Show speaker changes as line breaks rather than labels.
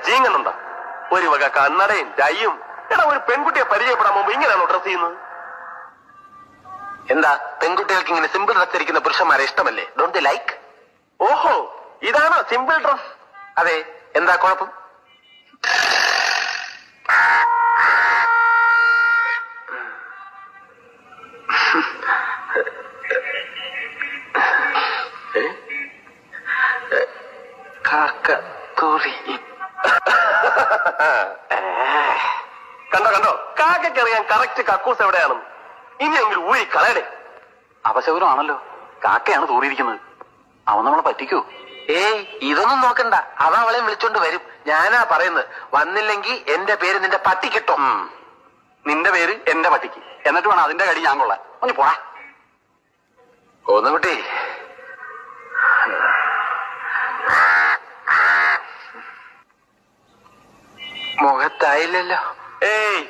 ചീങ്ങുന്നുണ്ടോ? ഒരു വക കണ്ണടയും ടൈയും. എടാ, ഒരു പെൺകുട്ടിയെ പരിചയപ്പെടാൻ മുമ്പ് ഇങ്ങനെയാണോ ഡ്രസ് ചെയ്യുന്നത്?
എന്താ, പെൺകുട്ടികൾക്ക് ഇങ്ങനെ സിമ്പിൾ ഡ്രസ് ധരിക്കുന്ന പുരുഷന്മാരെ ഇഷ്ടമല്ലേ? Don't the like?
ഓഹോ, ഇതാണോ സിമ്പിൾ ഡ്രസ്?
അതെ, എന്താ കുഴപ്പം?
കണ്ടോ കണ്ടോ, കാക്കറിയാൻ കറക്റ്റ് കക്കൂസ് എവിടെയാണെന്ന്. ഇനിയെങ്കിലും ഊരി കളയടേ.
അപശകുനമാണല്ലോ, കാക്കയാണ് തൂറിയിരിക്കുന്നത്. അവൻ നമ്മളെ പറ്റിക്കോ?
ഏയ്, ഇതൊന്നും നോക്കണ്ട. അവ അവളെ വിളിച്ചോണ്ട് വരും. ഞാനാ പറയുന്നത്, വന്നില്ലെങ്കിൽ എന്റെ പേര് നിന്റെ പട്ടി കിട്ടും.
നിന്റെ പേര് എന്റെ പട്ടിക്ക്, എന്നിട്ട് വേണം അതിന്റെ കടി ഞാൻ കൊള്ളാൻ. ഒന്ന് പോടാ.
കോന്നുകുട്ടി, മുഖത്തായില്ലല്ലോ.
ഏയ്